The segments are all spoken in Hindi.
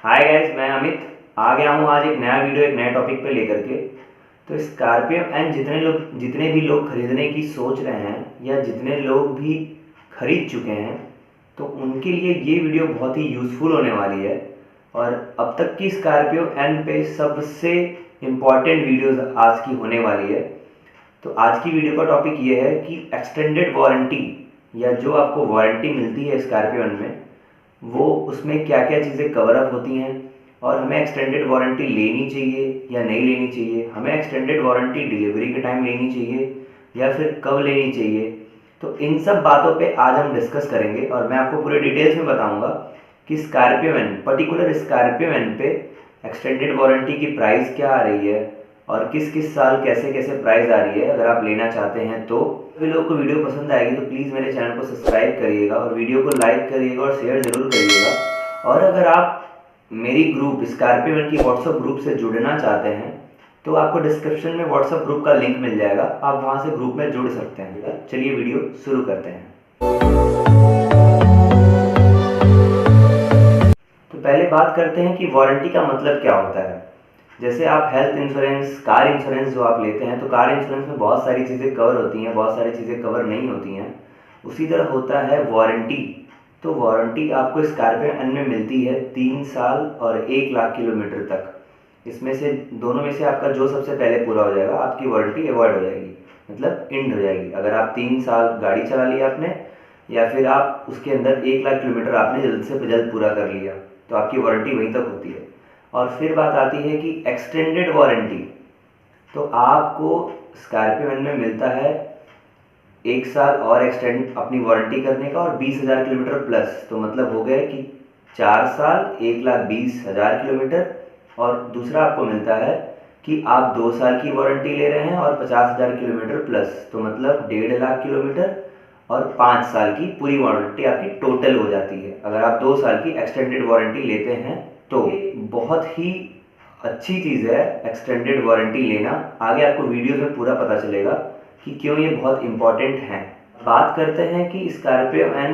हाय गाइस, मैं अमित आ गया हूँ आज एक नया वीडियो एक नए टॉपिक पे लेकर के। तो स्कॉर्पियो एंड जितने भी लोग खरीदने की सोच रहे हैं या जितने लोग भी खरीद चुके हैं, तो उनके लिए ये वीडियो बहुत ही यूज़फुल होने वाली है। और अब तक की स्कॉर्पियो एंड पे सबसे इम्पॉर्टेंट वीडियोस आज की होने वाली है। तो आज की वीडियो का टॉपिक ये है कि एक्सटेंडेड वारंटी या जो आपको वारंटी मिलती है स्कॉर्पियो में, वो उसमें क्या क्या चीज़ें कवर अप होती हैं और हमें एक्सटेंडेड वारंटी लेनी चाहिए या नहीं लेनी चाहिए, हमें एक्सटेंडेड वारंटी डिलीवरी के टाइम लेनी चाहिए या फिर कब लेनी चाहिए। तो इन सब बातों पे आज हम डिस्कस करेंगे और मैं आपको पूरे डिटेल्स में बताऊंगा कि Scorpio N particular Scorpio N पे एक्सटेंडेड वारंटी की प्राइस क्या आ रही है और किस किस साल कैसे कैसे प्राइस आ रही है। अगर आप लेना चाहते हैं तो सभी लोगों को वीडियो पसंद आएगी तो प्लीज़ मेरे चैनल को सब्सक्राइब करिएगा और वीडियो को लाइक करिएगा और शेयर ज़रूर करिएगा। और अगर आप मेरी ग्रुप स्कॉर्पियो की व्हाट्सएप ग्रुप से जुड़ना चाहते हैं तो आपको डिस्क्रिप्शन में व्हाट्सएप ग्रुप का लिंक मिल जाएगा, आप वहाँ से ग्रुप में जुड़ सकते हैं। चलिए वीडियो शुरू करते हैं। तो पहले बात करते हैं कि वारंटी का मतलब क्या होता है। जैसे आप हेल्थ इंश्योरेंस, कार इंश्योरेंस जो आप लेते हैं, तो कार इंश्योरेंस में बहुत सारी चीज़ें कवर होती हैं, बहुत सारी चीज़ें कवर नहीं होती हैं। उसी तरह होता है वारंटी। तो वारंटी आपको स्कॉर्पियो एन में मिलती है 3 साल और 1 लाख किलोमीटर तक। इसमें से दोनों में से आपका जो सबसे पहले पूरा हो जाएगा आपकी वारंटी अवॉइड हो जाएगी, मतलब एंड हो जाएगी। अगर आप 3 साल गाड़ी चला लिया आपने या फिर आप उसके अंदर 1 लाख किलोमीटर आपने जल्द से जल्द पूरा कर लिया, तो आपकी वारंटी वहीं तक होती है। और फिर बात आती है कि एक्सटेंडेड वारंटी। तो आपको स्कॉर्पियो एन में मिलता है 1 साल और एक्सटेंड अपनी वारंटी करने का और 20,000 किलोमीटर प्लस। तो मतलब हो गए कि 4 साल 1,20,000 किलोमीटर। और दूसरा आपको मिलता है कि आप 2 साल की वारंटी ले रहे हैं और 50,000 किलोमीटर प्लस, तो मतलब 1.5 लाख किलोमीटर और 5 साल की पूरी वारंटी आपकी टोटल हो जाती है अगर आप 2 साल की एक्सटेंडेड वारंटी लेते हैं। तो बहुत ही अच्छी चीज़ है एक्सटेंडेड वारंटी लेना। आगे आपको वीडियो में पूरा पता चलेगा कि क्यों ये बहुत इम्पॉर्टेंट है। बात करते हैं कि स्कॉर्पियो एन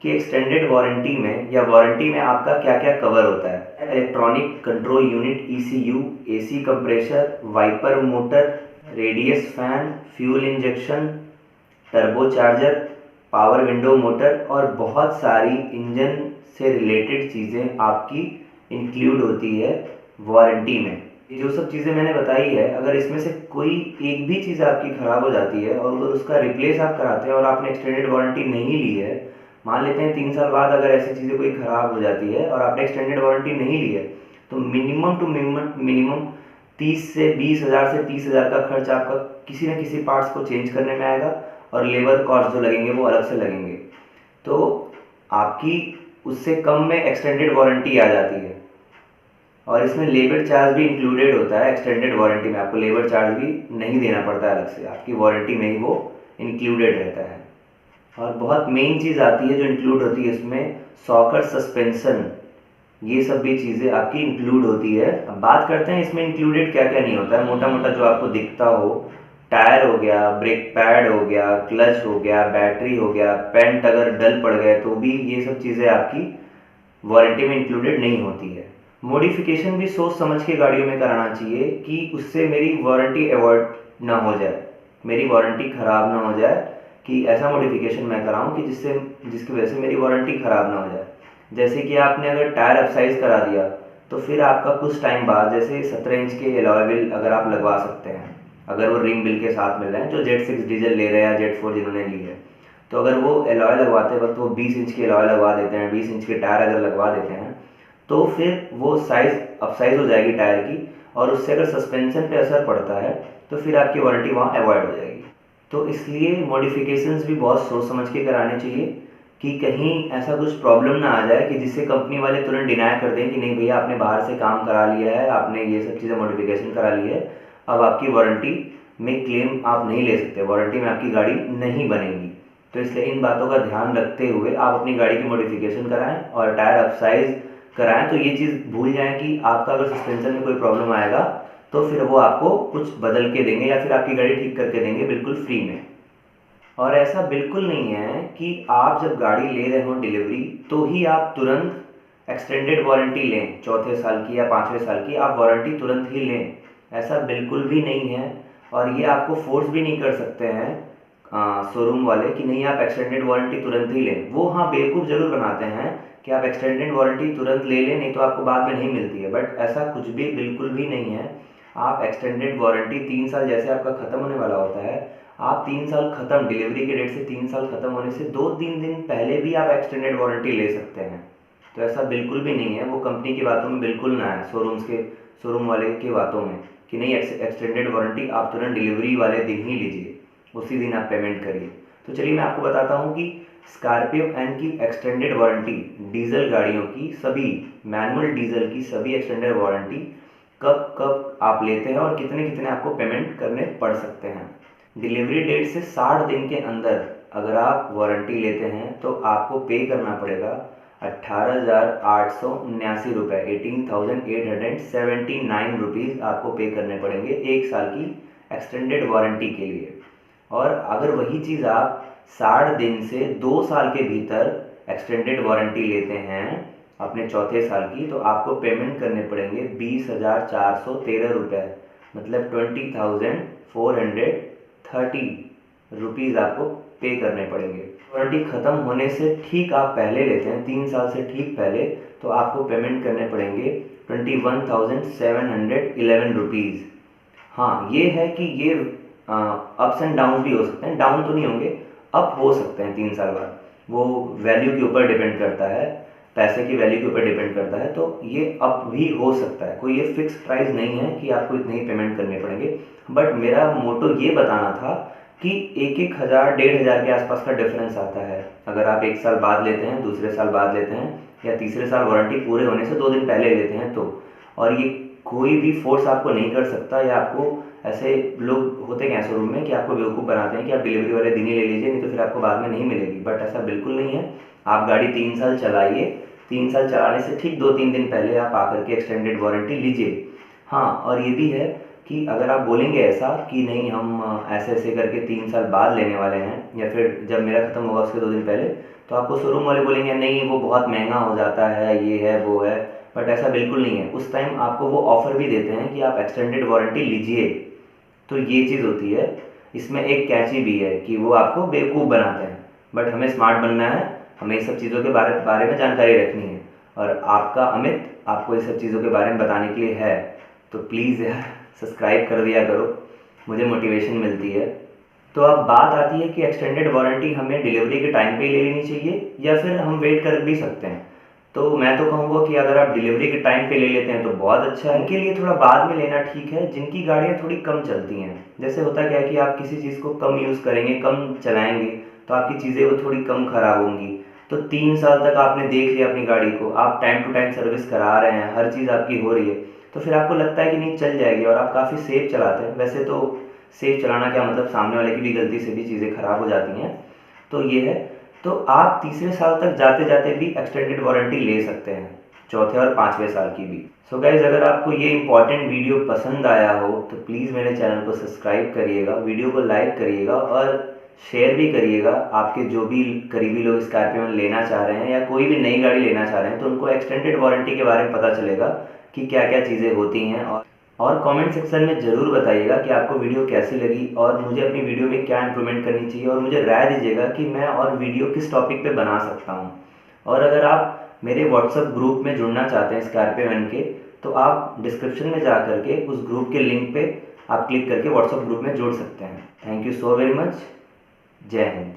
की एक्सटेंडेड वारंटी में या वारंटी में आपका क्या क्या कवर होता है। Electronic control unit ECU, AC compressor, wiper motor, radius fan, fuel injection, turbo charger, power window motor और बहुत सारी इंजन से रिलेटेड चीज़ें आपकी इंक्लूड होती है वारंटी में। जो सब चीज़ें मैंने बताई है, अगर इसमें से कोई एक भी चीज़ आपकी ख़राब हो जाती है और अगर उसका रिप्लेस आप कराते हैं और आपने एक्सटेंडेड वारंटी नहीं ली है, मान लेते हैं 3 साल बाद अगर ऐसी चीज़ें कोई ख़राब हो जाती है और आपने एक्सटेंडेड वारंटी नहीं ली है, तो मिनिमम 30 से 20,000 से 30,000 का खर्च आपका किसी न किसी पार्ट्स को चेंज करने में आएगा और लेबर कॉस्ट जो लगेंगे वो अलग से लगेंगे। तो आपकी उससे कम में एक्सटेंडेड वारंटी आ जाती है और इसमें लेबर चार्ज भी इंक्लूडेड होता है। एक्सटेंडेड वारंटी में आपको लेबर चार्ज भी नहीं देना पड़ता है अलग से, आपकी वारंटी में ही वो इंक्लूडेड रहता है। और बहुत मेन चीज़ आती है जो इंक्लूड होती है इसमें, सॉकर सस्पेंशन, ये सब भी चीज़ें आपकी इंक्लूड होती है। अब बात करते हैं इसमें इंक्लूडेड क्या क्या नहीं होता है। मोटा मोटा जो आपको दिखता हो, टायर हो गया, ब्रेक पैड हो गया, क्लच हो गया, बैटरी हो गया, पेंट अगर डल पड़ गए तो भी ये सब चीज़ें आपकी वारंटी में इंक्लूडेड नहीं होती है। मॉडिफिकेशन भी सोच समझ के गाड़ियों में कराना चाहिए कि उससे मेरी वारंटी अवॉइड ना हो जाए, मेरी वारंटी ख़राब ना हो जाए, कि ऐसा मॉडिफिकेशन मैं कराऊं कि जिसकी वजह से मेरी वारंटी ख़राब ना हो जाए। जैसे कि आपने अगर टायर अपसाइज करा दिया तो फिर आपका कुछ टाइम बाद जैसे 17 इंच के एलॉय व्हील अगर आप लगवा सकते हैं, अगर वो रिंग बिल के साथ मिल रहे हैं, जो Z6 डीजल ले रहे हैं या Z4 जिन्होंने ली है, तो अगर वो एलॉय लगवाते वक्त वो 20 इंच के एलॉय लगवा देते हैं, 20 इंच के टायर अगर लगवा देते हैं, तो फिर वो साइज़ अपसाइज हो जाएगी टायर की और उससे अगर सस्पेंशन पे असर पड़ता है तो फिर आपकी वारंटी वहाँ अवॉइड हो जाएगी। तो इसलिए मॉडिफिकेशंस भी बहुत सोच समझ के कराने चाहिए कि कहीं ऐसा कुछ प्रॉब्लम ना आ जाए कि जिससे कंपनी वाले तुरंत डिनाई कर दें कि नहीं भैया आपने बाहर से काम करा लिया है, आपने ये सब चीज़ें मॉडिफिकेशन करा ली है, अब आपकी वारंटी में क्लेम आप नहीं ले सकते, वारंटी में आपकी गाड़ी नहीं बनेगी। तो इसलिए इन बातों का ध्यान रखते हुए आप अपनी गाड़ी की मॉडिफिकेशन कराएं और टायर अपसाइज कराएं। तो ये चीज़ भूल जाएं कि आपका अगर सस्पेंशन में कोई प्रॉब्लम आएगा तो फिर वो आपको कुछ बदल के देंगे या फिर आपकी गाड़ी ठीक करके देंगे बिल्कुल फ्री में। और ऐसा बिल्कुल नहीं है कि आप जब गाड़ी ले रहे हो डिलीवरी तो ही आप तुरंत एक्सटेंडेड वारंटी लें। चौथे साल की या 5वें साल की, आप वारंटी तुरंत ही लें, ऐसा बिल्कुल भी नहीं है। और ये आपको फोर्स भी नहीं कर सकते हैं शोरूम वाले कि नहीं आप एक्सटेंडेड वारंटी तुरंत ही लें। वो हाँ बेवकूफ़ ज़रूर बनाते हैं कि आप एक्सटेंडेड वारंटी तुरंत ले लें, नहीं तो आपको बाद में नहीं मिलती है, बट ऐसा कुछ भी बिल्कुल भी नहीं है। आप एक्सटेंडेड वारंटी 3 साल जैसे आपका ख़त्म होने वाला होता है, आप 3 साल ख़त्म, डिलीवरी के डेट से 3 साल ख़त्म होने से 2-3 दिन पहले भी आप एक्सटेंडेड वारंटी ले सकते हैं। तो ऐसा बिल्कुल भी नहीं है, वो कंपनी की बातों में बिल्कुल ना है, शोरूम वाले की बातों में कि नहीं एक्सटेंडेड वारंटी आप तुरंत डिलीवरी वाले दिन ही लीजिए, उसी दिन आप पेमेंट करिए। तो चलिए मैं आपको बताता हूँ कि स्कॉर्पियो एन की एक्सटेंडेड वारंटी, डीजल गाड़ियों की सभी, मैनुअल डीजल की सभी एक्सटेंडेड वारंटी कब कब आप लेते हैं और कितने कितने आपको पेमेंट करने पड़ सकते हैं। डिलीवरी डेट से 60 दिन के अंदर अगर आप वारंटी लेते हैं तो आपको पे करना पड़ेगा 18,879 रुपये, 18,879 रुपीज़ आपको पे करने पड़ेंगे 1 साल की एक्सटेंडेड वारंटी के लिए। और अगर वही चीज़ आप 60 दिन से 2 साल के भीतर एक्सटेंडेड वारंटी लेते हैं अपने चौथे साल की, तो आपको पेमेंट करने पड़ेंगे 20,413 रुपये, मतलब 20,430 रुपीज़ आपको पे करने पड़ेंगे। वारंटी ख़त्म होने से ठीक आप पहले लेते हैं, 3 साल से ठीक पहले, तो आपको पेमेंट करने पड़ेंगे 21,711 रुपीज़। हाँ ये है कि ये अप्स एंड डाउन भी हो सकते हैं, डाउन तो नहीं होंगे, अप हो सकते हैं 3 साल बाद, वो वैल्यू के ऊपर डिपेंड करता है, पैसे की वैल्यू के ऊपर डिपेंड करता है, तो ये अप भी हो सकता है, कोई ये फिक्स प्राइस नहीं है कि आपको इतने ही पेमेंट करने पड़ेंगे। बट मेरा मोटो ये बताना था कि 1-1 हज़ार 1,500 के आसपास का डिफरेंस आता है अगर आप 1 साल बाद लेते हैं, दूसरे साल बाद लेते हैं, या तीसरे साल वारंटी पूरे होने से 2 दिन पहले लेते हैं तो। और ये कोई भी फोर्स आपको नहीं कर सकता, या आपको ऐसे लोग होते हैं शोरूम में कि आपको बेवकूफ़ बनाते हैं कि आप डिलीवरी वाले दिन ही ले लीजिए, नहीं तो फिर आपको बाद में नहीं मिलेगी, बट ऐसा बिल्कुल नहीं है। आप गाड़ी 3 साल चलाइए, 3 साल चलाने से ठीक 2-3 दिन पहले आप आकर के एक्सटेंडेड वारंटी लीजिए। हाँ और ये भी है कि अगर आप बोलेंगे ऐसा कि नहीं हम ऐसे ऐसे करके 3 साल बाद लेने वाले हैं, या फिर जब मेरा ख़त्म होगा उसके 2 दिन पहले, तो आपको शोरूम वाले बोलेंगे नहीं वो बहुत महंगा हो जाता है, ये है वो है, बट ऐसा बिल्कुल नहीं है। उस टाइम आपको वो ऑफ़र भी देते हैं कि आप एक्सटेंडेड वारंटी लीजिए। तो ये चीज़ होती है, इसमें एक कैची भी है कि वो आपको बेवकूफ़ बनाते हैं, बट हमें स्मार्ट बनना है, हमें इस सब चीज़ों के बारे में जानकारी रखनी है, और आपका अमित आपको इस सब चीज़ों के बारे में बताने के लिए है। तो प्लीज़ यार सब्सक्राइब कर दिया करो, मुझे मोटिवेशन मिलती है। तो अब बात आती है कि एक्सटेंडेड वारंटी हमें डिलीवरी के टाइम पे ले लेनी चाहिए या फिर हम वेट कर भी सकते हैं। तो मैं तो कहूँगा कि अगर आप डिलीवरी के टाइम पे ले लेते हैं तो बहुत अच्छा है, उनके लिए थोड़ा बाद में लेना ठीक है जिनकी गाड़ियाँ थोड़ी कम चलती हैं। जैसे होता क्या है कि आप किसी चीज़ को कम यूज़ करेंगे, कम चलाएंगे, तो आपकी चीज़ें वो थोड़ी कम ख़राब होंगी। तो 3 साल तक आपने देख लिया अपनी गाड़ी को, आप टाइम टू टाइम सर्विस करा रहे हैं, हर चीज़ आपकी हो रही है, तो फिर आपको लगता है कि नहीं चल जाएगी, और आप काफ़ी सेफ चलाते हैं। वैसे तो सेफ चलाना क्या मतलब, सामने वाले की भी गलती से भी चीज़ें ख़राब हो जाती हैं, तो ये है। तो आप तीसरे साल तक जाते जाते भी एक्सटेंडेड वारंटी ले सकते हैं, चौथे और 5वें साल की भी। सो गाइज़ अगर आपको ये इंपॉर्टेंट वीडियो पसंद आया हो तो प्लीज़ मेरे चैनल को सब्सक्राइब करिएगा, वीडियो को लाइक करिएगा और शेयर भी करिएगा। आपके जो भी करीबी लोग स्कॉर्पियो लेना चाह रहे हैं या कोई भी नई गाड़ी लेना चाह रहे हैं, तो उनको एक्सटेंडेड वारंटी के बारे में पता चलेगा कि क्या क्या चीज़ें होती हैं। और कमेंट सेक्शन में ज़रूर बताइएगा कि आपको वीडियो कैसी लगी और मुझे अपनी वीडियो में क्या इंप्रूवमेंट करनी चाहिए, और मुझे राय दीजिएगा कि मैं और वीडियो किस टॉपिक पे बना सकता हूँ। और अगर आप मेरे व्हाट्सएप ग्रुप में जुड़ना चाहते हैं स्कॉर्पियो एन के, तो आप डिस्क्रिप्शन में जा करके उस ग्रुप के लिंक पे आप क्लिक करके व्हाट्सएप ग्रुप में जुड़ सकते हैं। Thank you so very much. जय हिंद।